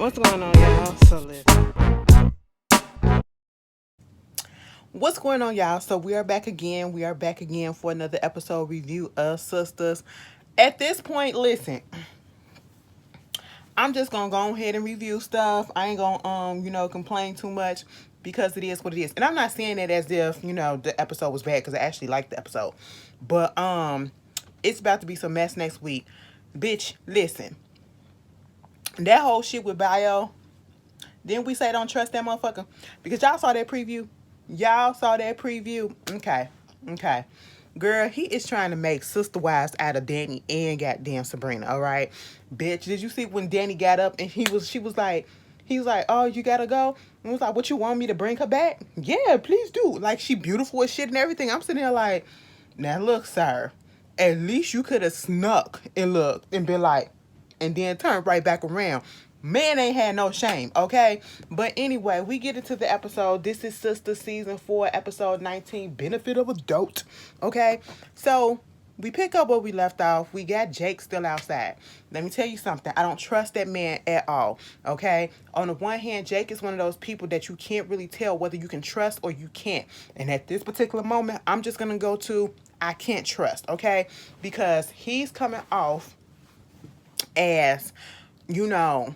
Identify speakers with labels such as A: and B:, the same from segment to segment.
A: What's going on, y'all? What's going on, y'all? So we are back again. We are back again for another episode review of Sistas. At this point, listen, I'm just gonna go ahead and review stuff. I ain't gonna complain too much because it is what it is. And I'm not saying that as if, the episode was bad because I actually liked the episode. But it's about to be some mess next week. Bitch, listen. That whole shit with Bio, didn't we say don't trust that motherfucker? Because y'all saw that preview. Y'all saw that preview. Okay. Okay. Girl, he is trying to make sister wives out of Danny and goddamn Sabrina, all right? Bitch, did you see when Danny got up and he was like, oh, you gotta go? And was like, what, you want me to bring her back? Yeah, please do. Like, she beautiful as shit and everything. I'm sitting there like, now look, sir, at least you could have snuck and looked and been like, and then turned right back around. Man ain't had no shame, okay? But anyway, we get into the episode. This is Sister Season 4, Episode 19, Benefit of a Dote, okay? So, we pick up where we left off. We got Jake still outside. Let me tell you something. I don't trust that man at all, okay? On the one hand, Jake is one of those people that you can't really tell whether you can trust or you can't. And at this particular moment, I'm just going to go to I can't trust, okay? Because he's coming off as, you know,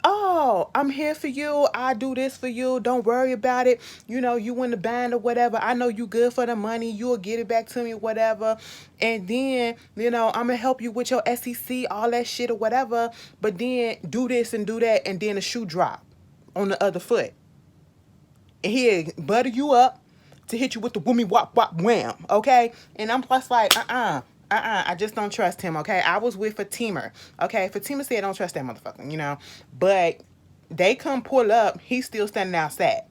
A: oh, I'm here for you. I do this for you. Don't worry about it. You in the band or whatever. I know you good for the money. You'll get it back to me, whatever. And then, I'm going to help you with your SEC, all that shit or whatever. But then do this and do that. And then the shoe drop on the other foot. And he'll butter you up to hit you with the woomy wop wop wham. Okay? And I'm just like, I just don't trust him, okay? I was with Fatima, okay? Fatima said don't trust that motherfucker, But they come pull up, he's still standing outside.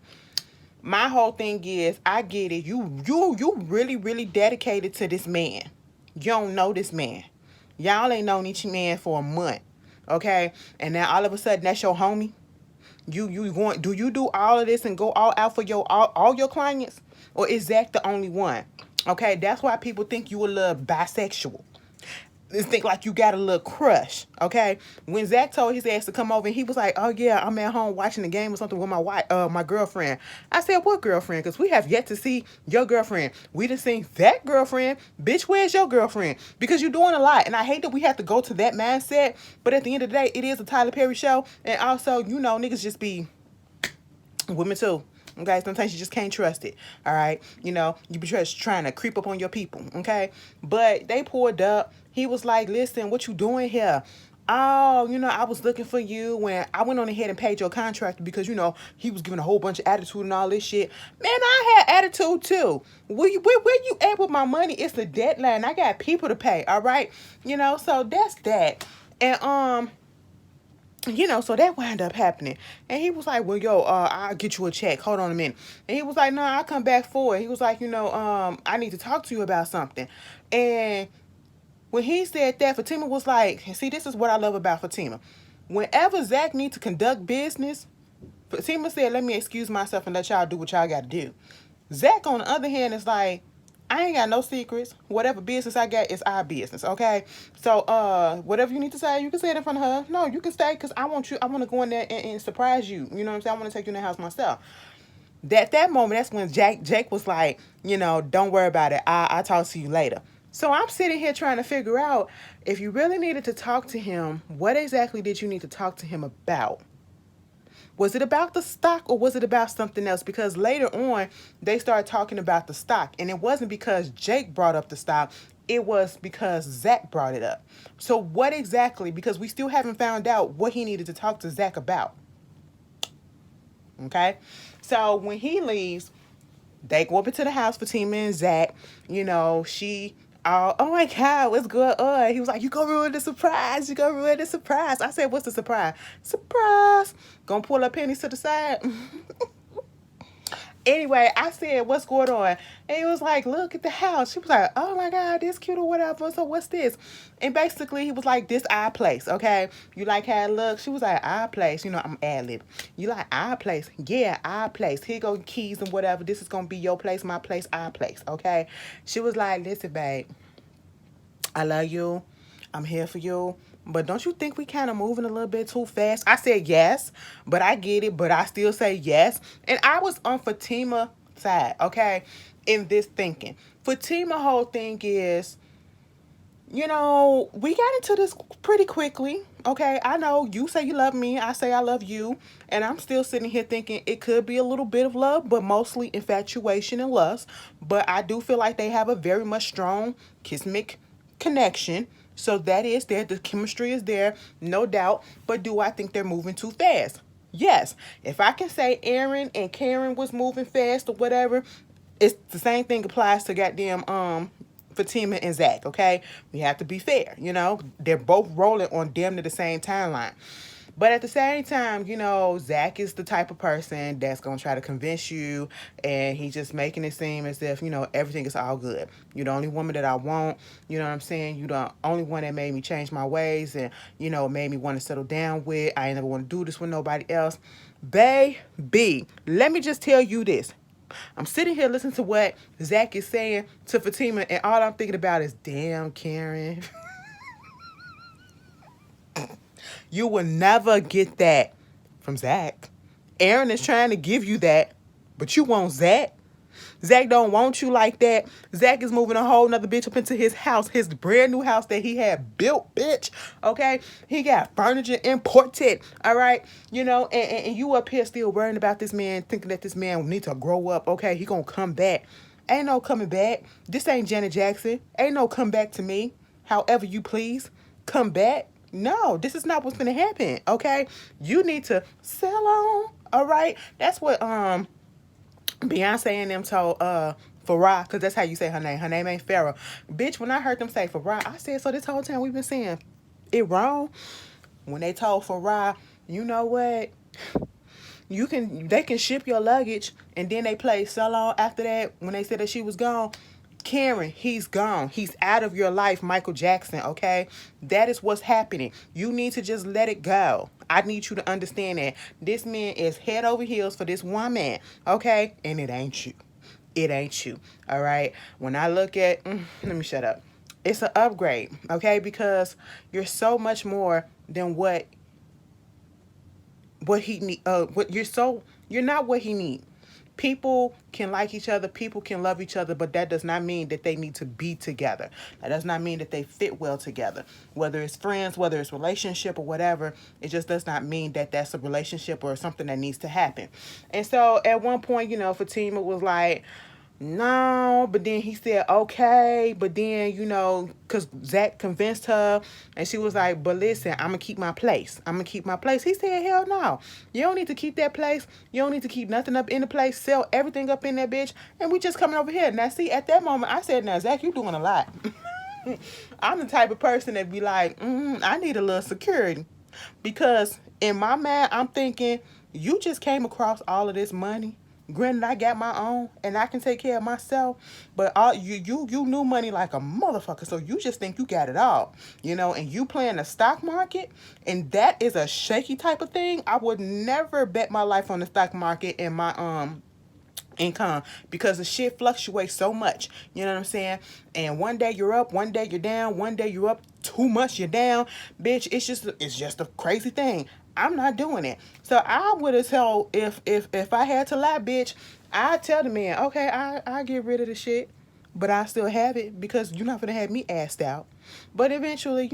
A: My whole thing is, I get it. You really, really dedicated to this man. You don't know this man. Y'all ain't known each man for a month, okay? And now all of a sudden that's your homie. You going? Do you do all of this and go all out for all your clients, or is Zach the only one? Okay, that's why people think you a little bisexual. They think like you got a little crush. Okay, when Zach told his ass to come over, and he was like, "Oh yeah, I'm at home watching the game or something with my wife, my girlfriend." I said, "What girlfriend?" Because we have yet to see your girlfriend. We done seen that girlfriend. Bitch, where's your girlfriend? Because you're doing a lot, and I hate that we have to go to that mindset. But at the end of the day, it is a Tyler Perry show, and also, niggas just be women too. Okay, sometimes you just can't trust it. All right, you be just trying to creep up on your people. Okay, but they pulled up. He was like, "Listen, what you doing here?" Oh, I was looking for you when I went on ahead and paid your contractor because he was giving a whole bunch of attitude and all this shit. Man, I had attitude too. Where you at with my money? It's a deadline. I got people to pay. All right, so that's that. And so that wound up happening. And he was like, well, yo, I'll get you a check. Hold on a minute. And he was like, no, I'll come back for it. He was like, I need to talk to you about something. And when he said that, Fatima was like, see, this is what I love about Fatima. Whenever Zach needs to conduct business, Fatima said, let me excuse myself and let y'all do what y'all got to do. Zach, on the other hand, is like, I ain't got no secrets. Whatever business I got is our business, okay? So, whatever you need to say, you can say it in front of her. No, you can stay because I want to go in there and surprise you. You know what I'm saying? I want to take you in the house myself. That moment, that's when Jake was like, don't worry about it. I'll talk to you later. So I'm sitting here trying to figure out, if you really needed to talk to him, what exactly did you need to talk to him about? Was it about the stock or was it about something else? Because later on, they started talking about the stock. And it wasn't because Jake brought up the stock. It was because Zach brought it up. So what exactly? Because we still haven't found out what he needed to talk to Zach about. Okay? So when he leaves, they go up into the house, Fatima and Zach. She... oh my God, what's going on? He was like, you gonna ruin the surprise. You gonna ruin the surprise. I said, what's the surprise? Surprise. Gonna pull her pennies to the side. Anyway, I said, what's going on? And he was like, look at the house. She was like, oh my God, this cute or whatever. So what's this? And basically, he was like, this our place, okay? You like how it looks? She was like, our place. I'm ad-lib. You like our place? Yeah, our place. Here go keys and whatever. This is going to be your place, my place, our place, okay? She was like, listen, babe, I love you. I'm here for you. but don't you think we kind of moving a little bit too fast? I said yes, but I get it, but I still say yes. And I was on Fatima side, okay, in this thinking. Fatima whole thing is, we got into this pretty quickly. Okay, I know you say you love me, I say I love you, and I'm still sitting here thinking it could be a little bit of love, but mostly infatuation and lust. But I do feel like they have a very much strong kismic connection. So that is there. The chemistry is there, no doubt. But do I think they're moving too fast? Yes. If I can say Aaron and Karen was moving fast or whatever, it's the same thing applies to goddamn Fatima and Zach, okay? We have to be fair, They're both rolling on damn near the same timeline. But at the same time, Zach is the type of person that's going to try to convince you, and he's just making it seem as if, everything is all good. You're the only woman that I want, you know what I'm saying? You're the only one that made me change my ways and, made me want to settle down with. I ain't never want to do this with nobody else. Baby, let me just tell you this. I'm sitting here listening to what Zach is saying to Fatima, and all I'm thinking about is, damn, Karen. You will never get that from Zach. Aaron is trying to give you that, but you want Zach. Zach don't want you like that. Zach is moving a whole nother bitch up into his house, his brand new house that he had built, bitch. Okay? He got furniture imported. All right? And you up here still worrying about this man, thinking that this man needs to grow up. Okay? He gonna come back. Ain't no coming back. This ain't Janet Jackson. Ain't no come back to me. However you please. Come back. No, this is not what's gonna happen. Okay? You need to sell on. All right? That's what Beyonce and them told Farrah, because that's how you say her name. Her name ain't Farrah. Bitch, when I heard them say Farrah, I said, so this whole time we've been saying it wrong? When they told Farrah, you know what? They can ship your luggage, and then they played sell on after that when they said that she was gone. Karen, he's gone. He's out of your life, Michael Jackson, okay? That is what's happening. You need to just let it go. I need you to understand that this man is head over heels for this woman, okay? And it ain't you. It ain't you, all right? When I look at, let me shut up. It's an upgrade, okay? Because you're so much more than what he need. You're not what he needs. People can like each other, people can love each other, but that does not mean that they need to be together. That does not mean that they fit well together. Whether it's friends, whether it's relationship or whatever, it just does not mean that that's a relationship or something that needs to happen. And so at one point, Fatima was like, no, but then he said, okay, but then, because Zach convinced her, and she was like, but listen, I'm going to keep my place. I'm going to keep my place. He said, hell no. You don't need to keep that place. You don't need to keep nothing up in the place. Sell everything up in that bitch, and we just coming over here. Now, see, at that moment, I said, now, Zach, you doing a lot. I'm the type of person that be like, I need a little security. Because in my mind, I'm thinking, you just came across all of this money. Granted, I got my own and I can take care of myself, but you knew money like a motherfucker, so you just think you got it all, and you playing the stock market, and that is a shaky type of thing. I would never bet my life on the stock market and my income, because the shit fluctuates so much, you know what I'm saying? And one day you're up, one day you're down, one day you're up too much, you're down, bitch. It's just a crazy thing. I'm not doing it. So I would have told, if I had to lie, bitch, I'd tell the man, okay, I get rid of the shit, but I still have it, because you're not gonna have me assed out. But eventually,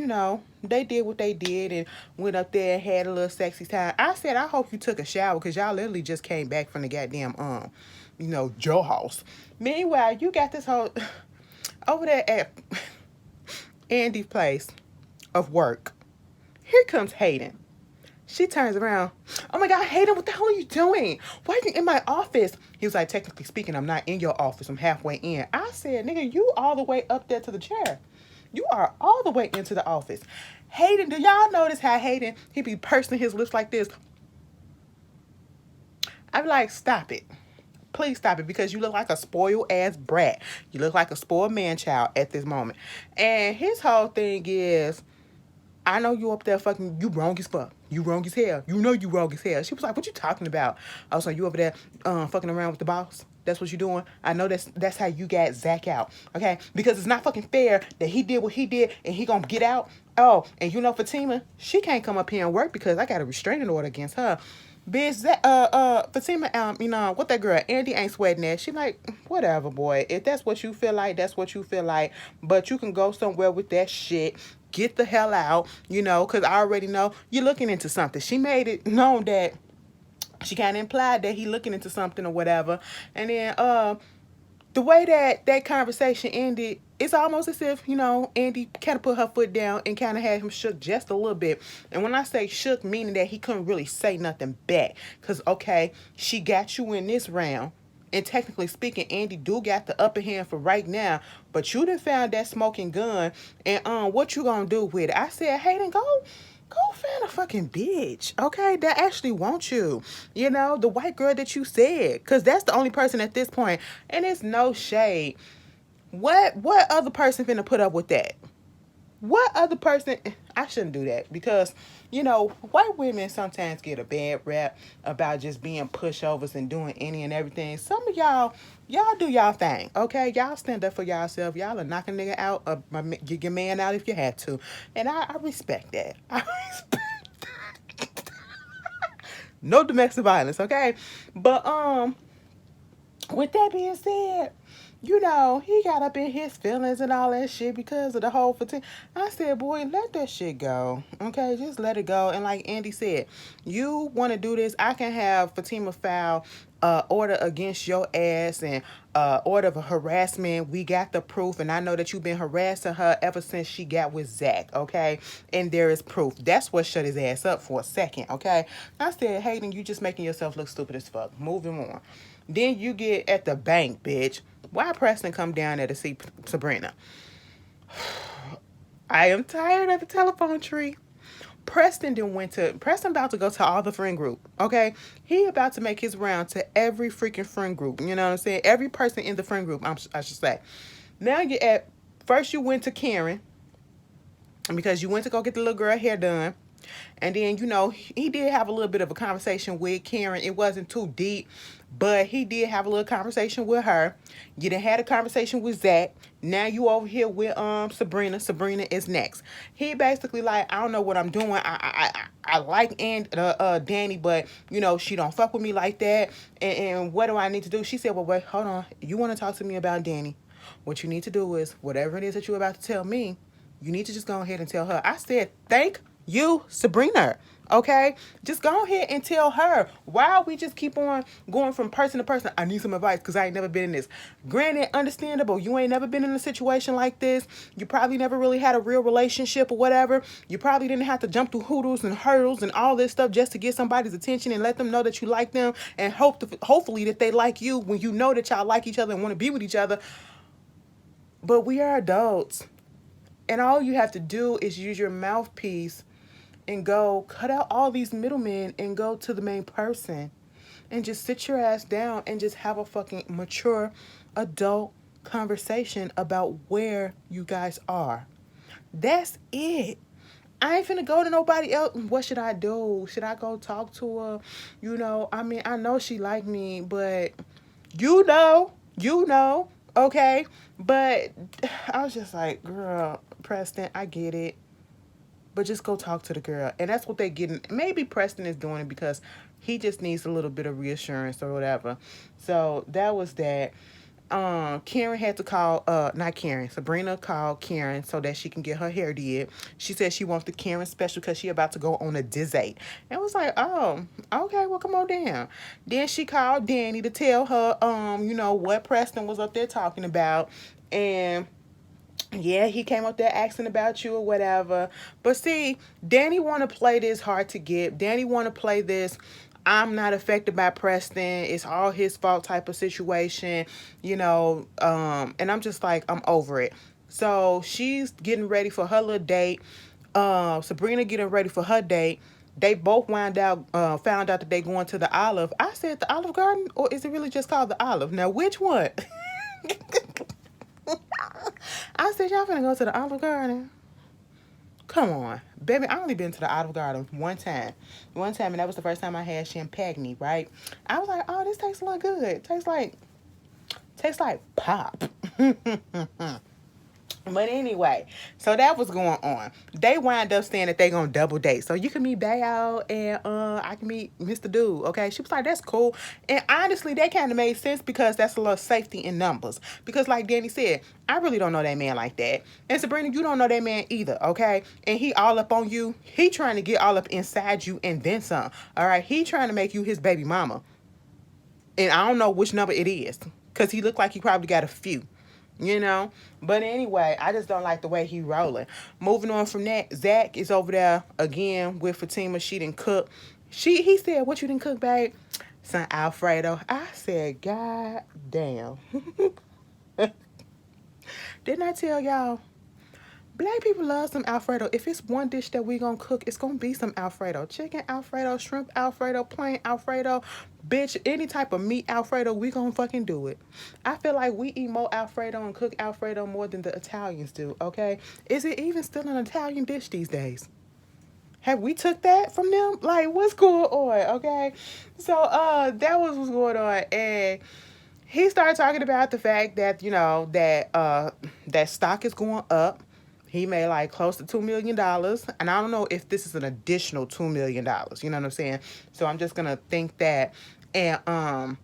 A: they did what they did and went up there and had a little sexy time. I said, I hope you took a shower, because y'all literally just came back from the goddamn Joe house. Meanwhile, you got this whole over there at Andy's place of work. Here comes Hayden. She turns around. Oh my God, Hayden, what the hell are you doing? Why are you in my office? He was like, technically speaking, I'm not in your office. I'm halfway in. I said, nigga, you all the way up there to the chair. You are all the way into the office. Hayden, do y'all notice how Hayden, he be pursing his lips like this? I'm like, stop it. Please stop it, because you look like a spoiled ass brat. You look like a spoiled man child at this moment. And his whole thing is, I know you up there fucking, you wrong as fuck. You wrong as hell. You know you wrong as hell. She was like, what you talking about? I was like, you over there fucking around with the boss? That's what you doing? I know that's how you got Zach out. Okay? Because it's not fucking fair that he did what he did and he gonna get out. Oh, and you know Fatima, she can't come up here and work because I got a restraining order against her. Bitch, that Fatima, what that girl, Andy ain't sweating that. She like, whatever, boy. If that's what you feel like, that's what you feel like. But you can go somewhere with that shit. Get the hell out, because I already know you're looking into something. She made it known that she kind of implied that he looking into something or whatever. And then the way that conversation ended, it's almost as if, Andy kind of put her foot down and kind of had him shook just a little bit. And when I say shook, meaning that he couldn't really say nothing back. Because, okay, she got you in this round. And technically speaking, Andy do got the upper hand for right now. But you done found that smoking gun. And what you gonna do with it? I said, Hayden, go find a fucking bitch, okay, that actually wants you. The white girl that you said. Because that's the only person at this point. And it's no shade. What other person finna put up with that? What other person? I shouldn't do that because, white women sometimes get a bad rap about just being pushovers and doing any and everything. Some of y'all do y'all thing, okay? Y'all stand up for yourself. Y'all are knocking nigga out, get your man out if you had to. And I respect that. I respect that. No domestic violence, okay? But, with that being said, he got up in his feelings and all that shit because of the whole fatigue. I said, boy, let that shit go. Okay, just let it go. And like Andy said, you want to do this, I can have Fatima file order against your ass and order of harassment. We got the proof, and I know that you've been harassing her ever since she got with Zach, okay? And there is proof. That's what shut his ass up for a second, okay? I said, Hayden, you just making yourself look stupid as fuck. Moving on. Then you get at the bank, bitch. Why Preston come down there to see Sabrina? I am tired of the telephone tree. Preston about to go to all the friend group, okay? He about to make his round to every freaking friend group. You know what I'm saying? Every person in the friend group, I should say. Now first you went to Karen because you went to go get the little girl hair done. And then, he did have a little bit of a conversation with Karen. It wasn't too deep, but he did have a little conversation with her. You done had a conversation with Zach. Now you over here with Sabrina. Sabrina is next. He basically like, I don't know what I'm doing. I like Danny, but she don't fuck with me like that. And what do I need to do? She said, well, wait, hold on. You want to talk to me about Danny? What you need to do is whatever it is that you're about to tell me, you need to just go ahead and tell her. I said, thank you, Sabrina. Okay? Just go ahead and tell her. Why we just keep on going from person to person? I need some advice because I ain't never been in this. Granted, understandable. You ain't never been in a situation like this. You probably never really had a real relationship or whatever. You probably didn't have to jump through hurdles and all this stuff just to get somebody's attention and let them know that you like them and hopefully that they like you when you know that y'all like each other and want to be with each other. But we are adults. And all you have to do is use your mouthpiece and go cut out all these middlemen and go to the main person and just sit your ass down and just have a fucking mature adult conversation about where you guys are. That's it. I ain't finna go to nobody else. What should I do? Should I go talk to her? I know she like me, but you know, okay? But I was just like, girl, Preston, I get it. But just go talk to the girl. And that's what they getting. Maybe Preston is doing it because he just needs a little bit of reassurance or whatever. So that was that. Karen had to call, not Karen, Sabrina called Karen so that she can get her hair did. She said she wants the Karen special because she about to go on a date. And I was like, oh, okay, well, come on down. Then she called Danny to tell her, what Preston was up there talking about. And yeah, he came up there asking about you or whatever. But see, Danny want to play this hard to get. Danny want to play this, I'm not affected by Preston, it's all his fault type of situation, and I'm just like, I'm over it. So she's getting ready for her little date. Sabrina getting ready for her date. They both found out that they going to the Olive. I said the Olive Garden, or is it really just called the Olive? Now, which one? I said, y'all finna go to the Olive Garden. Come on, baby. I only been to the Olive Garden one time, and that was the first time I had champagne. Right? I was like, oh, this tastes a lot good. Tastes like pop. But anyway, so that was going on. They wind up saying that they gonna double date. So you can meet Bayo and I can meet Mr. Dude. Okay. She was like, that's cool. And honestly, that kind of made sense because that's a little safety in numbers. Because like Danny said, I really don't know that man like that. And Sabrina, you don't know that man either, okay? And he all up on you. He trying to get all up inside you and then some. All right. He trying to make you his baby mama. And I don't know which number it is. Because he looked like he probably got a few. You know, but anyway, I just don't like the way he rolling. Moving on from that, Zach is over there again with Fatima. She didn't cook. He said, "What you didn't cook, babe?" Some Alfredo. I said, "God damn!" Didn't I tell y'all? Black people love some Alfredo. If it's one dish that we gonna cook, it's gonna be some Alfredo. Chicken Alfredo, shrimp Alfredo, plain Alfredo. Bitch, any type of meat Alfredo, we gonna fucking do it. I feel like we eat more Alfredo and cook Alfredo more than the Italians do, okay? Is it even still an Italian dish these days? Have we took that from them? Like, what's going on, okay? So, that was what's going on. And he started talking about the fact that, you know, that stock is going up. He made like close to $2 million. And I don't know if this is an additional $2 million. You know what I'm saying? So I'm just going to think that. And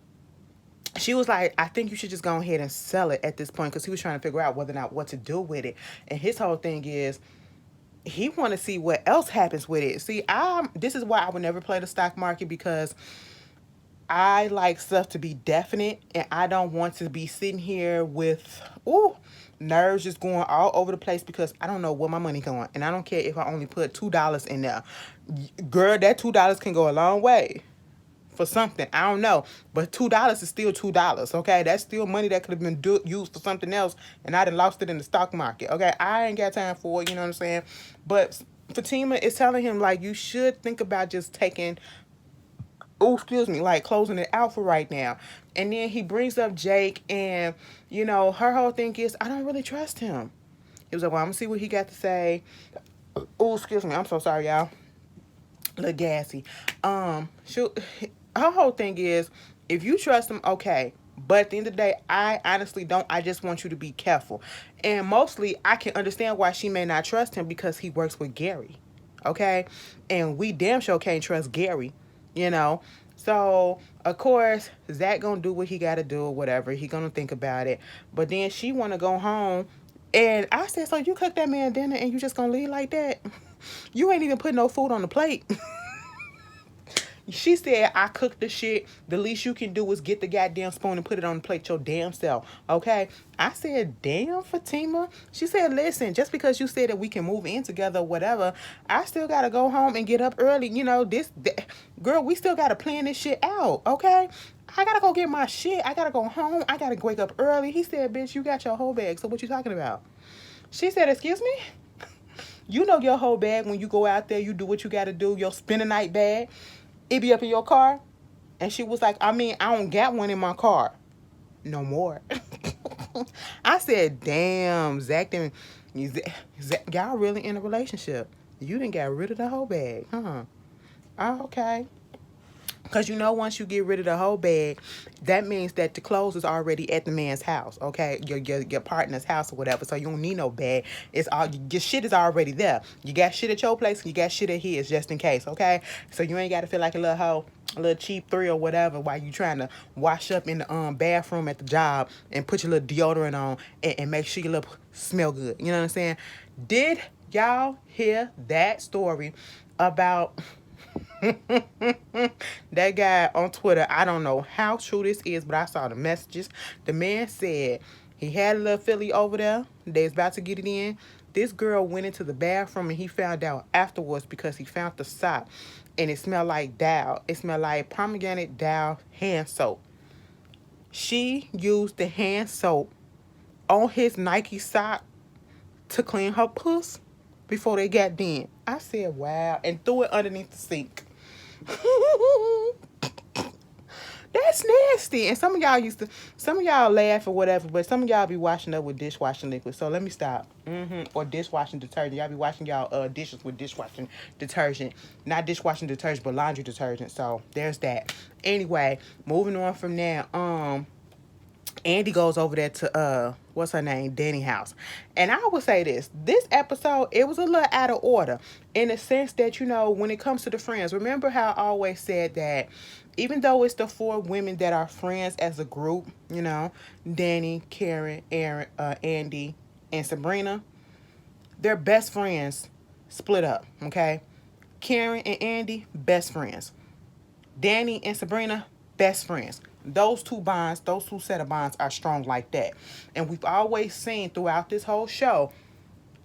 A: she was like, I think you should just go ahead and sell it at this point. Because he was trying to figure out whether or not what to do with it. And his whole thing is, he want to see what else happens with it. See, this is why I would never play the stock market, because I like stuff to be definite, and I don't want to be sitting here with nerves just going all over the place because I don't know where my money going, and I don't care if I only put $2 in there. Girl, that $2 can go a long way for something. I don't know, but $2 is still $2. Okay, that's still money that could have been used for something else, and I done lost it in the stock market. Okay, I ain't got time for it. You know what I'm saying? But Fatima is telling him like, you should think about just taking, like closing it out for right now. And then he brings up Jake, and you know, her whole thing is, I don't really trust him. He was like, well, I'm gonna see what he got to say. Oh, excuse me, I'm so sorry, y'all. A little gassy. Her whole thing is, if you trust him, okay. But at the end of the day, I honestly don't. I just want you to be careful. And mostly, I can understand why she may not trust him, because he works with Gary. Okay? And we damn sure can't trust Gary. You know? So, of course, Zach gonna do what he gotta do or whatever. He gonna think about it. But then she wanna go home. And I said, so you cook that man dinner and you just gonna leave like that? You ain't even put no food on the plate. She said, I cooked the shit. The least you can do is get the goddamn spoon and put it on the plate your damn self. Okay? I said, damn, Fatima. She said, listen, just because you said that we can move in together or whatever, I still got to go home and get up early. You know, girl, we still got to plan this shit out. Okay? I got to go get my shit. I got to go home. I got to wake up early. He said, bitch, you got your whole bag. So what you talking about? She said, excuse me? You know your whole bag when you go out there, you do what you got to do, your spend a night bag. It be up in your car? And she was like, I mean, I don't got one in my car. No more. I said, damn, Zach, y'all really in a relationship. You done got rid of the whole bag, huh? Oh, okay. Because you know, once you get rid of the whole bag, that means that the clothes is already at the man's house, okay? Your partner's house or whatever. So you don't need no bag. It's all, your shit is already there. You got shit at your place and you got shit at his, just in case, okay? So you ain't got to feel like a little hoe, a little cheap thrill or whatever while you trying to wash up in the bathroom at the job and put your little deodorant on and make sure your little smell good. You know what I'm saying? Did y'all hear that story about that guy on Twitter? I don't know how true this is, but I saw the messages. The man said he had a little filly over there. They was about to get it in. This girl went into the bathroom and he found out afterwards because he found the sock and it smelled like Dow. It smelled like pomegranate Dow hand soap. She used the hand soap on his Nike sock to clean her puss before they got in. I said, wow, and threw it underneath the sink. That's nasty. And some of y'all laugh or whatever, but some of y'all be washing up with dishwashing liquid. So let me stop. Or dishwashing detergent. Y'all be washing y'all dishes with dishwashing detergent. Not dishwashing detergent, but laundry detergent. So there's that. Anyway, moving on from there. Andy goes over there to what's her name, Danny house. And I would say this episode, it was a little out of order in the sense that, you know, when it comes to the friends, remember how I always said that even though it's the four women that are friends as a group, you know, Danny, Karen, Aaron, Andy, and Sabrina, they're best friends split up, okay? Karen and Andy, best friends. Danny and Sabrina, best friends. Those two bonds, those two set of bonds are strong like that. And we've always seen throughout this whole show,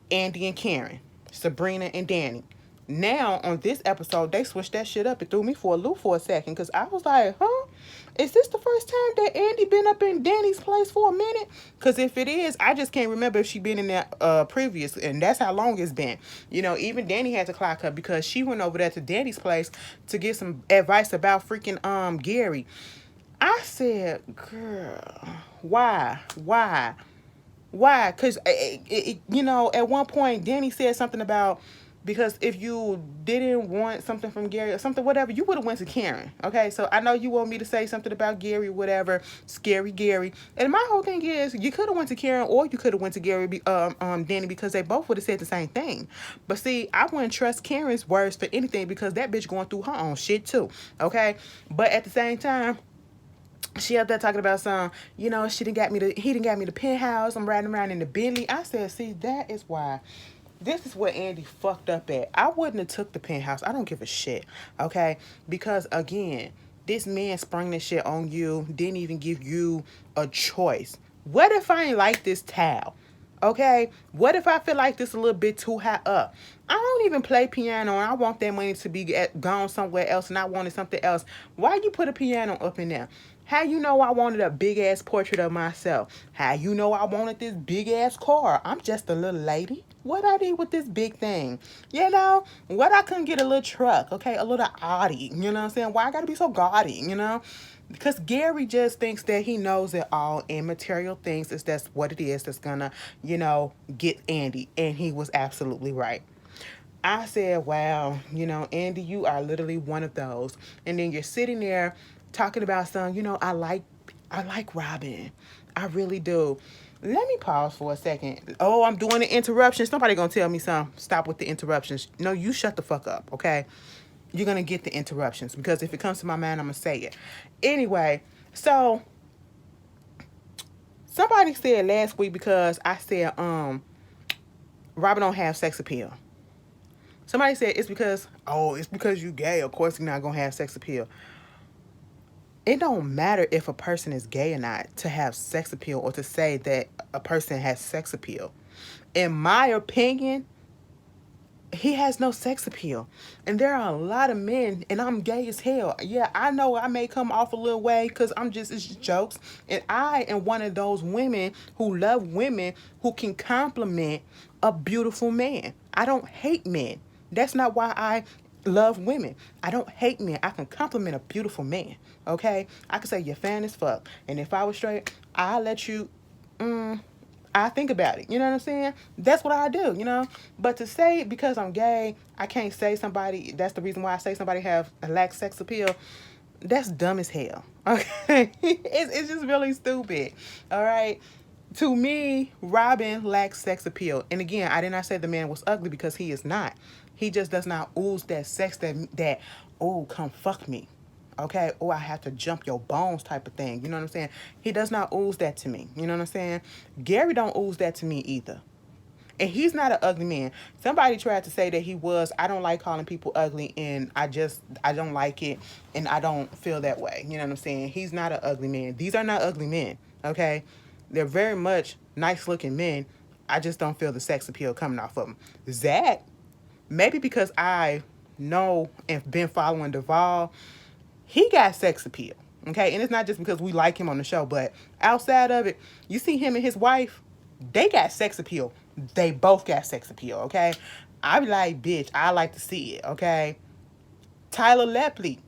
A: Andy and Karen, Sabrina and Danny. Now, on this episode, they switched that shit up. It threw me for a loop for a second because I was like, huh? Is this the first time that Andy been up in Danny's place for a minute? Because if it is, I just can't remember if she been in that previous, and that's how long it's been. You know, even Danny had to clock her because she went over there to Danny's place to get some advice about freaking Gary. I said, girl, why? Why? Because, you know, at one point, Danny said something about, because if you didn't want something from Gary or something, whatever, you would have went to Karen. Okay, so I know you want me to say something about Gary, whatever, scary Gary. And my whole thing is, you could have went to Karen or you could have went to Gary, Danny, because they both would have said the same thing. But see, I wouldn't trust Karen's words for anything because that bitch going through her own shit too. Okay, but at the same time, she up there talking about some, you know, he didn't got me the penthouse. I'm riding around in the Bentley. I said, see, that is why. This is what Andy fucked up at. I wouldn't have took the penthouse. I don't give a shit. Okay? Because again, this man sprung this shit on you, didn't even give you a choice. What if I ain't like this towel? Okay? What if I feel like this a little bit too high up? I don't even play piano and I want that money to be gone somewhere else and I wanted something else. Why you put a piano up in there? How you know I wanted a big ass portrait of myself? How you know I wanted this big ass car? I'm just a little lady. What I need with this big thing? You know? What I couldn't get a little truck, okay? A little Audi. You know what I'm saying? Why I gotta be so gaudy, you know? Because Gary just thinks that he knows it all and material things is that's what it is that's gonna, you know, get Andy. And he was absolutely right. I said, wow, you know, Andy, you are literally one of those. And then you're sitting there talking about some, you know, I like Robin. I really do. Let me pause for a second. Oh, I'm doing the interruptions. Somebody gonna tell me something. Stop with the interruptions. No, you shut the fuck up, okay? You're gonna get the interruptions because if it comes to my mind, I'm gonna say it. Anyway, so somebody said last week because I said Robin don't have sex appeal. Somebody said it's because you gay. Of course you're not gonna have sex appeal. It don't matter if a person is gay or not to have sex appeal or to say that a person has sex appeal. In my opinion, he has no sex appeal. And there are a lot of men, and I'm gay as hell. Yeah, I know I may come off a little way because it's just jokes. And I am one of those women who love women who can compliment a beautiful man. I don't hate men. That's not why I love women. I don't hate men. I can compliment a beautiful man. Okay? I can say you're fine as fuck. And if I was straight, I'll let you I think about it. You know what I'm saying? That's what I do, you know? But to say because I'm gay, I can't say somebody, that's the reason why I say somebody lacks sex appeal, that's dumb as hell. Okay? It's just really stupid. All right? To me, Robin lacks sex appeal. And again, I did not say the man was ugly because he is not. He just does not ooze that sex that oh, come fuck me. Okay, or I have to jump your bones type of thing. You know what I'm saying? He does not ooze that to me. You know what I'm saying? Gary don't ooze that to me either. And he's not an ugly man. Somebody tried to say that he was. I don't like calling people ugly, and I don't like it, and I don't feel that way. You know what I'm saying? He's not an ugly man. These are not ugly men, okay? They're very much nice-looking men. I just don't feel the sex appeal coming off of them. Zach, maybe because I know and been following Duvall, he got sex appeal, okay? And it's not just because we like him on the show, but outside of it, you see him and his wife, they got sex appeal. They both got sex appeal, okay? I be like, bitch, I like to see it, okay? Tyler Lepley,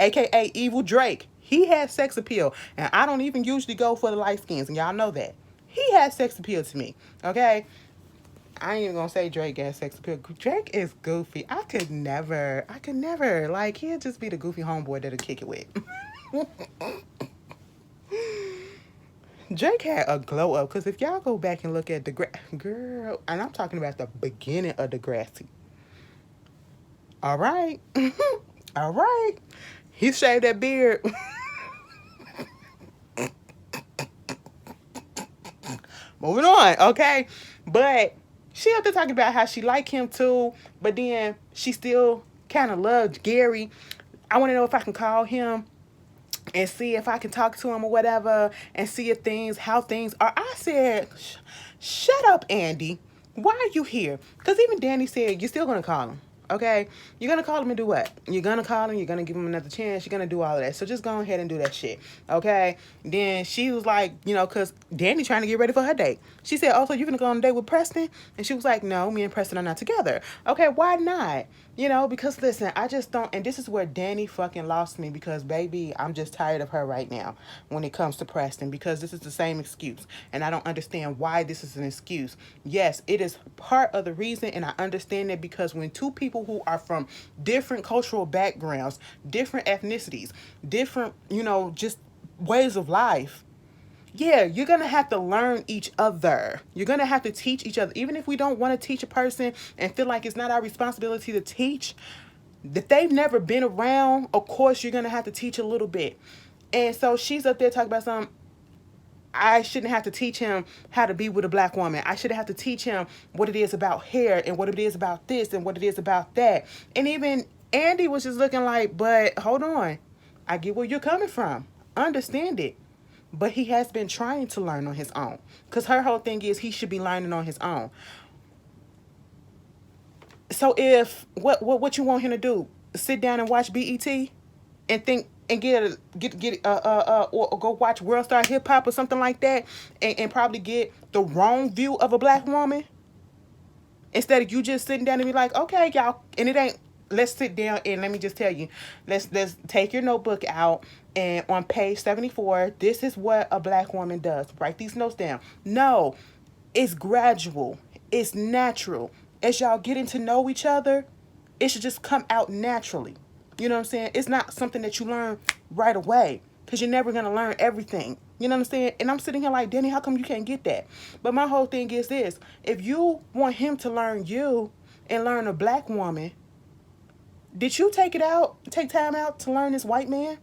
A: a.k.a. Evil Drake, He has sex appeal. And I don't even usually go for the light skins, and y'all know that. He has sex appeal to me. Okay? I ain't even gonna say Drake has sex appeal. Drake is goofy. I could never. Like, he'll just be the goofy homeboy that'll kick it with. Drake had a glow up, because if y'all go back and look at the girl, and I'm talking about the beginning of Degrassi. All right. All right. He shaved that beard. Moving on, okay? But she up there talking about how she like him too, but then she still kind of loved Gary. I want to know if I can call him and see if I can talk to him or whatever, and see if how things are. I said, shut up, Andy. Why are you here? Because even Danny said, you're still going to call him. Okay? You're going to call him and do what? You're going to call him. You're going to give him another chance. You're going to do all of that. So just go ahead and do that shit. Okay? Then she was like, because Danny trying to get ready for her date. She said, oh, so you're going to go on a date with Preston? And she was like, no, me and Preston are not together. Okay, why not? Because listen, I just don't, and this is where Danny fucking lost me, because baby, I'm just tired of her right now when it comes to Preston, because this is the same excuse, and I don't understand why this is an excuse. Yes, it is part of the reason, and I understand that, because when two people who are from different cultural backgrounds, different ethnicities, different, just ways of life, yeah, you're going to have to learn each other. You're going to have to teach each other. Even if we don't want to teach a person and feel like it's not our responsibility to teach, that they've never been around, of course, you're going to have to teach a little bit. And so she's up there talking about something. I shouldn't have to teach him how to be with a black woman. I shouldn't have to teach him what it is about hair and what it is about this and what it is about that. And even Andy was just looking like, but hold on. I get where you're coming from. Understand it. But he has been trying to learn on his own. Because her whole thing is he should be learning on his own. So if, what you want him to do? Sit down and watch BET? And think, and or go watch World Star Hip Hop or something like that? And probably get the wrong view of a black woman? Instead of you just sitting down and be like, okay, y'all, and it ain't, let's sit down and let me just tell you, let's take your notebook out, and on page 74, this is what a black woman does. Write these notes down. No, it's gradual. It's natural. As y'all getting to know each other, it should just come out naturally. You know what I'm saying? It's not something that you learn right away, because you're never going to learn everything. You know what I'm saying? And I'm sitting here like, Danny, how come you can't get that? But my whole thing is this. If you want him to learn you and learn a black woman, did you take time out to learn this white man?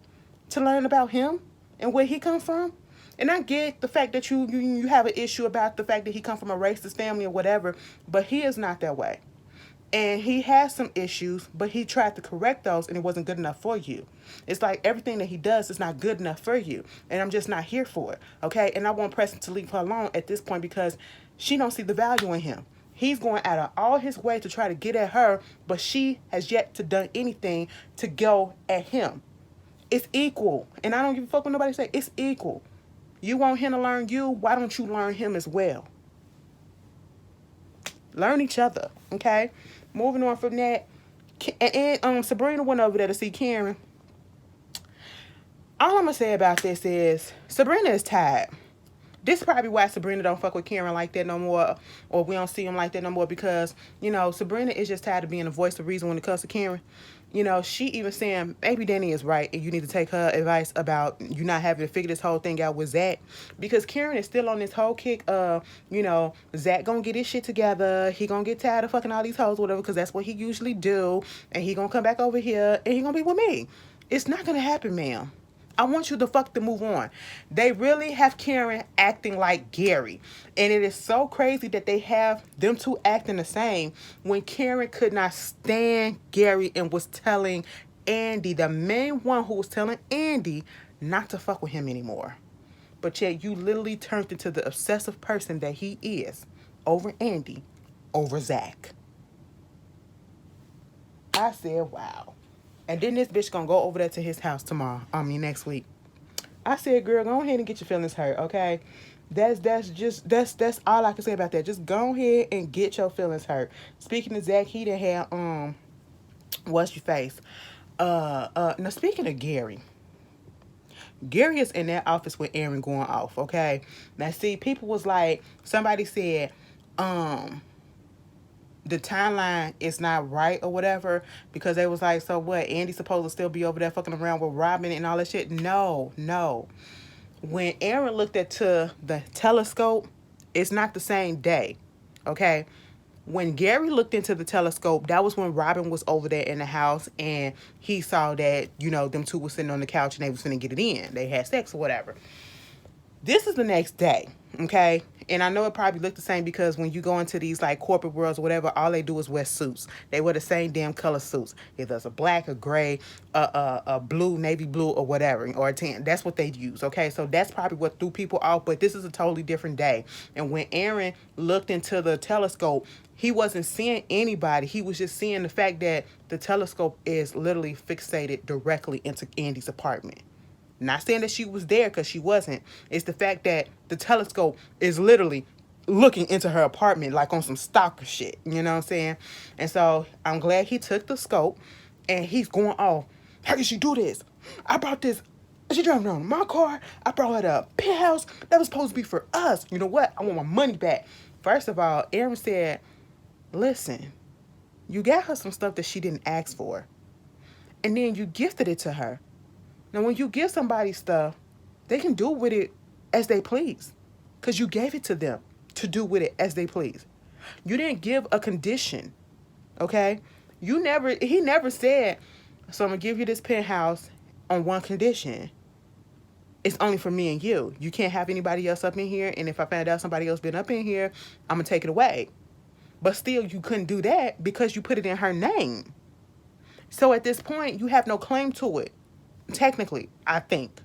A: To learn about him and where he come from? And I get the fact that you have an issue about the fact that he come from a racist family or whatever, but he is not that way. And he has some issues, but he tried to correct those, and it wasn't good enough for you. It's like everything that he does is not good enough for you, and I'm just not here for it, okay? And I want Preston to leave her alone at this point, because she don't see the value in him. He's going out of all his way to try to get at her, but she has yet to done anything to go at him. It's equal, and I don't give a fuck what nobody say. It's equal. You want him to learn you, why don't you learn him as well? Learn each other, okay? Moving on from that, and Sabrina went over there to see Karen. All I'm gonna say about this is Sabrina is tired. This is probably why Sabrina don't fuck with Karen like that no more, or we don't see him like that no more, because, Sabrina is just tired of being the voice of reason when it comes to Karen. She even saying, maybe Danny is right, and you need to take her advice about you not having to figure this whole thing out with Zach, because Karen is still on this whole kick of, Zach gonna get his shit together, he gonna get tired of fucking all these hoes, whatever, because that's what he usually do, and he gonna come back over here, and he gonna be with me. It's not gonna happen, ma'am. I want you to move on. They really have Karen acting like Gary. And it is so crazy that they have them two acting the same when Karen could not stand Gary and was telling Andy, the main one who was telling Andy not to fuck with him anymore. But yet you literally turned into the obsessive person that he is over Andy, over Zach. I said, wow. And then this bitch gonna go over there to his house next week. I said, girl, go ahead and get your feelings hurt, okay? That's all I can say about that. Just go ahead and get your feelings hurt. Speaking of Zach, he done had what's your face? Now speaking of Gary, Gary is in that office with Aaron going off, okay? Now, see, people was like, somebody said, um, the timeline is not right or whatever because they was like, so what? Andy's supposed to still be over there fucking around with Robin and all that shit? No, no. When Aaron looked to the telescope, it's not the same day, okay? When Gary looked into the telescope, that was when Robin was over there in the house and he saw that, them two were sitting on the couch and they was finna get it in. They had sex or whatever. This is the next day, okay? And I know it probably looked the same because when you go into these like corporate worlds or whatever, all they do is wear suits. They wear the same damn color suits. If there's a black, a gray, a blue, navy blue, or whatever, or a tan, that's what they use, okay? So that's probably what threw people off, but this is a totally different day. And when Aaron looked into the telescope, he wasn't seeing anybody. He was just seeing the fact that the telescope is literally fixated directly into Andy's apartment. Not saying that she was there because she wasn't. It's the fact that the telescope is literally looking into her apartment like on some stalker shit. You know what I'm saying? And so I'm glad he took the scope and he's going, oh, how did she do this? I brought this. She drove around in my car. I brought her to a penthouse that was supposed to be for us. You know what? I want my money back. First of all, Aaron said, listen, you got her some stuff that she didn't ask for. And then you gifted it to her. Now, when you give somebody stuff, they can do with it as they please because you gave it to them to do with it as they please. You didn't give a condition, okay? He never said, so I'm going to give you this penthouse on one condition. It's only for me and you. You can't have anybody else up in here, and if I find out somebody else been up in here, I'm going to take it away. But still, you couldn't do that because you put it in her name. So at this point, you have no claim to it. Technically, I think,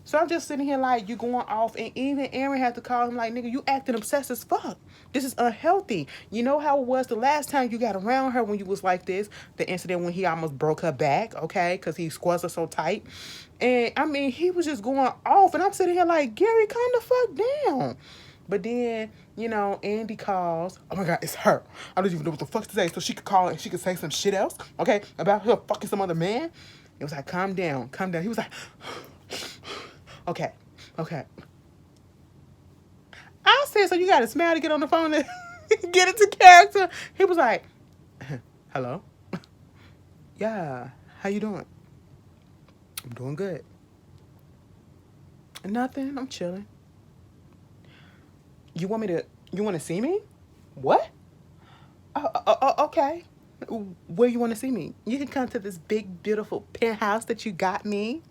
A: So I'm just sitting here like, you going off, and even Aaron had to call him like, nigga, you acting obsessed as fuck. This is unhealthy. You know how it was the last time you got around her when you was like this? The incident when he almost broke her back, okay? Because he squeezed her so tight. And, I mean, he was just going off, and I'm sitting here like, Gary, calm the fuck down. But then, Andy calls. Oh my God, it's her. I don't even know what the fuck to say. So she could call and she could say some shit else, okay? About her fucking some other man. It was like, calm down, calm down. He was like, okay. I said, so you got to smile to get on the phone and get into character. He was like, hello? Yeah, how you doing? I'm doing good. Nothing, I'm chilling. You want to see me? What? Okay. Where you want to see me? You can come to this big, beautiful penthouse that you got me.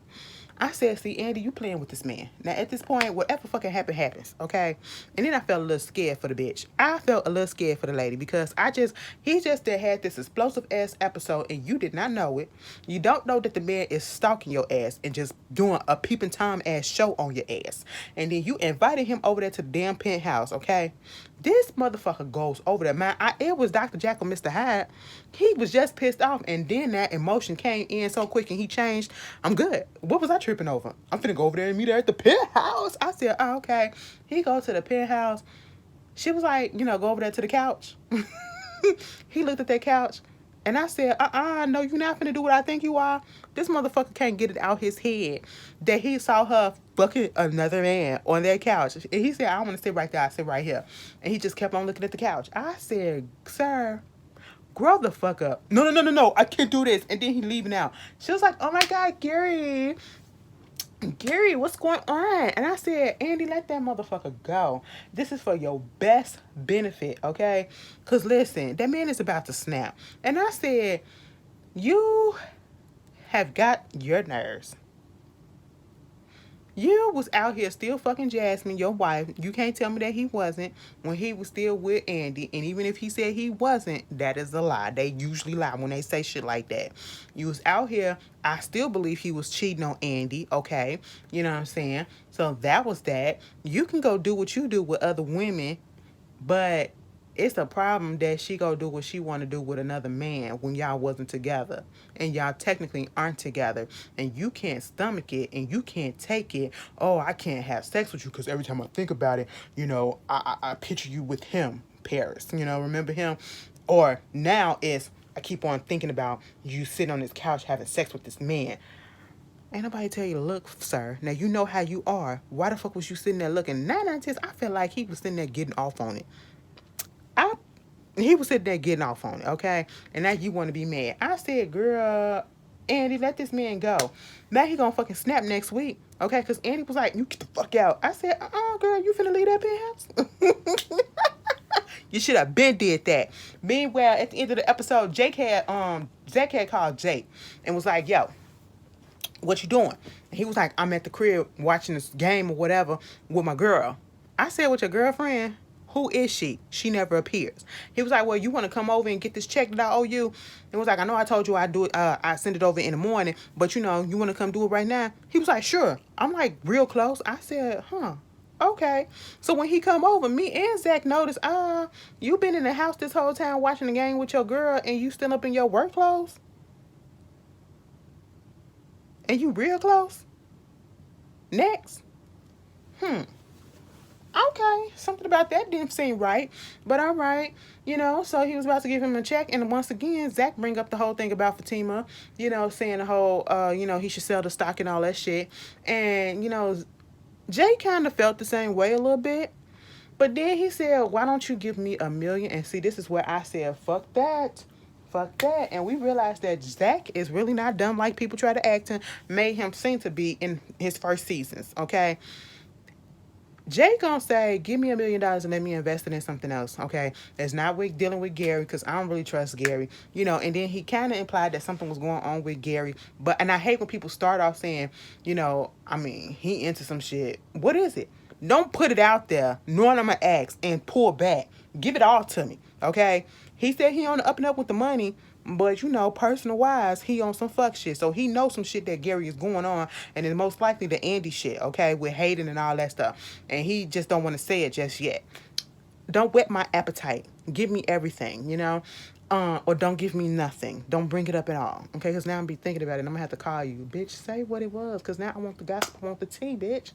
A: I said, see, Andy, you playing with this man. Now, at this point, whatever fucking happens, okay? And then I felt a little scared for the bitch. I felt a little scared for the lady because he just had this explosive-ass episode and you did not know it. You don't know that the man is stalking your ass and just doing a peeping Tom-ass show on your ass. And then you invited him over there to the damn penthouse, okay? This motherfucker goes over there. Man, it was Dr. Jekyll, Mr. Hyde. He was just pissed off, and then that emotion came in so quick, and he changed. I'm good. What was I tripping over? I'm finna go over there and meet her at the penthouse. I said, oh, okay. He goes to the penthouse. She was like, go over there to the couch. He looked at that couch. And I said, no, you're not finna do what I think you are. This motherfucker can't get it out his head that he saw her fucking another man on that couch. And he said, I don't want to sit right there. I sit right here. And he just kept on looking at the couch. I said, sir, grow the fuck up. No. I can't do this. And then he leaving out. She was like, oh my God, Gary, what's going on? And I said, Andy, let that motherfucker go. This is for your best benefit, okay? Because listen, that man is about to snap. And I said, you have got your nerves. You was out here still fucking Jasmine, your wife. You can't tell me that he wasn't when he was still with Andy. And even if he said he wasn't, that is a lie. They usually lie when they say shit like that. You was out here. I still believe he was cheating on Andy, okay? You know what I'm saying? So that was that. You can go do what you do with other women, but it's a problem that she go do what she want to do with another man when y'all wasn't together and y'all technically aren't together and you can't stomach it and you can't take it. Oh, I can't have sex with you because every time I think about it, I picture you with him, Paris, remember him? Or now it's I keep on thinking about you sitting on this couch having sex with this man. Ain't nobody tell you to look, sir. Now you know how you are. Why the fuck was you sitting there looking? 9 out of 10, I feel like he was sitting there getting off on it. I He was sitting there getting off on it, okay? And now you want to be mad. I said, girl, Andy, let this man go. Now he gonna fucking snap next week, okay? Because Andy was like, you get the fuck out. I said, girl, you finna leave that penthouse? You should have been did that. Meanwhile, at the end of the episode, Zach had called Jake and was like, yo, what you doing? And he was like, I'm at the crib watching this game or whatever with my girl. I said, with your girlfriend? Who is she? She never appears. He was like, well, you want to come over and get this check that I owe you? And was like, I know I told you I do it. I send it over in the morning, but you want to come do it right now? He was like, sure. I'm like real close. I said, okay. So when he come over, me and Zach noticed, you been in the house this whole time watching the game with your girl and you still up in your work clothes? And you real close? Next. Okay, something about that didn't seem right, but all right, so he was about to give him a check, and once again, Zach bring up the whole thing about Fatima, saying the whole, he should sell the stock and all that shit, and, Jay kind of felt the same way a little bit, but then he said, why don't you give me $1 million, and see, this is where I said, fuck that, and we realized that Zach is really not dumb like people try to act and made him seem to be in his first seasons, okay? Jay gonna say, give me $1 million and let me invest it in something else, okay? That's not with dealing with Gary, because I don't really trust Gary, and then he kind of implied that something was going on with Gary, and I hate when people start off saying, he into some shit. What is it? Don't put it out there, knowing I'm gonna ask, and pull back. Give it all to me, okay? He said he on the up and up with the money, but, personal wise, he on some fuck shit. So he knows some shit that Gary is going on. And it's most likely the Andy shit, okay? With Hayden and all that stuff. And he just don't want to say it just yet. Don't whet my appetite. Give me everything, or don't give me nothing. Don't bring it up at all, okay? Because now I'm be thinking about it, and I'm going to have to call you. Bitch, say what it was, because now I want the gossip, I want the tea, bitch.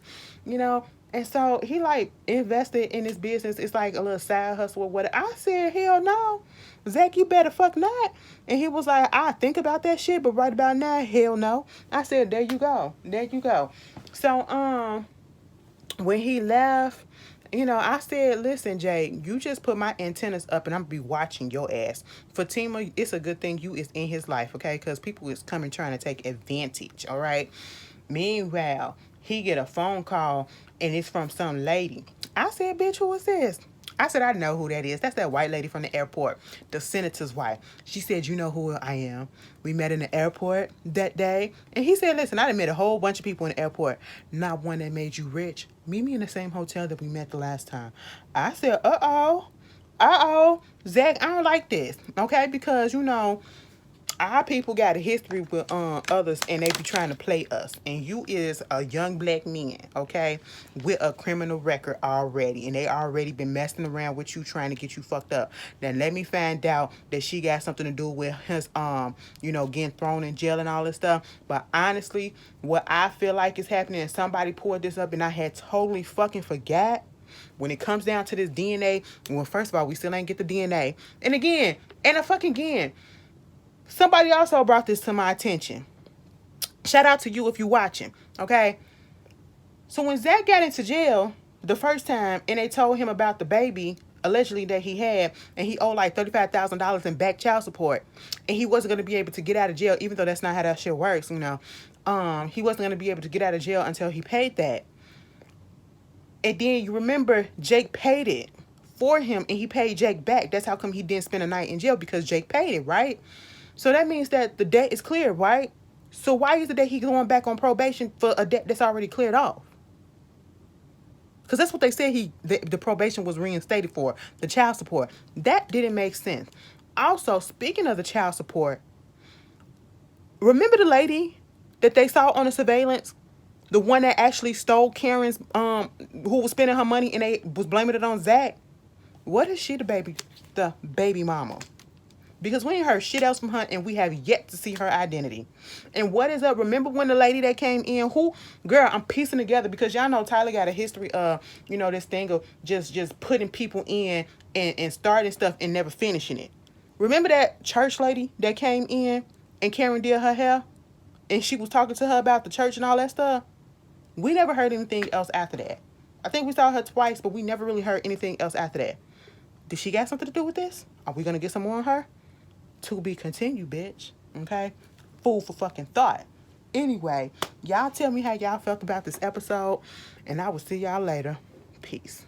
A: And so he, invested in his business. It's like a little side hustle or whatever. I said, hell no. Zach, you better fuck not. And he was like, I think about that shit, but right about now, hell no. I said, there you go. So, when he left, I said, listen, Jay, you just put my antennas up and I'm going to be watching your ass. Fatima, it's a good thing you is in his life, okay? Because people is coming trying to take advantage, all right? Meanwhile, he get a phone call and it's from some lady. I said, bitch, who is this? I said, I know who that is. That's that white lady from the airport, the senator's wife. She said, you know who I am. We met in the airport that day. And he said, listen, I done met a whole bunch of people in the airport. Not one that made you rich. Meet me in the same hotel that we met the last time. I said, uh-oh. Zach, I don't like this, okay? Because, our people got a history with others and they be trying to play us. And you is a young black man, okay, with a criminal record already. And they already been messing around with you, trying to get you fucked up. Then let me find out that she got something to do with his, getting thrown in jail and all this stuff. But honestly, what I feel like is happening, and somebody pulled this up and I had totally fucking forgot. When it comes down to this DNA, well, first of all, we still ain't get the DNA. And again, somebody also brought this to my attention. Shout out to you if you're watching, okay? So when Zach got into jail the first time and they told him about the baby, allegedly that he had, and he owed like $35,000 in back child support, and he wasn't going to be able to get out of jail, even though that's not how that shit works, he wasn't going to be able to get out of jail until he paid that. And then you remember Jake paid it for him, and he paid Jake back. That's how come he didn't spend a night in jail, because Jake paid it, right? So that means that the debt is clear, right? So why is it that he's going back on probation for a debt that's already cleared off? Because that's what they said the probation was reinstated for, the child support. That didn't make sense. Also, speaking of the child support, remember the lady that they saw on the surveillance? The one that actually stole Karen's, who was spending her money, and they was blaming it on Zach? What is she the baby mama? Because we ain't heard shit else from her, and we have yet to see her identity. And what is up? Remember when the lady that came in, girl, I'm piecing together, because y'all know Tyler got a history of, this thing of just putting people in and starting stuff and never finishing it. Remember that church lady that came in and Karen did her hair? and she was talking to her about the church and all that stuff. We never heard anything else after that. I think we saw her twice, but we never really heard anything else after that. Did she got something to do with this? Are we gonna get some more on her? To be continued, bitch. Okay? Food for fucking thought. Anyway, y'all tell me how y'all felt about this episode, and I will see y'all later. Peace.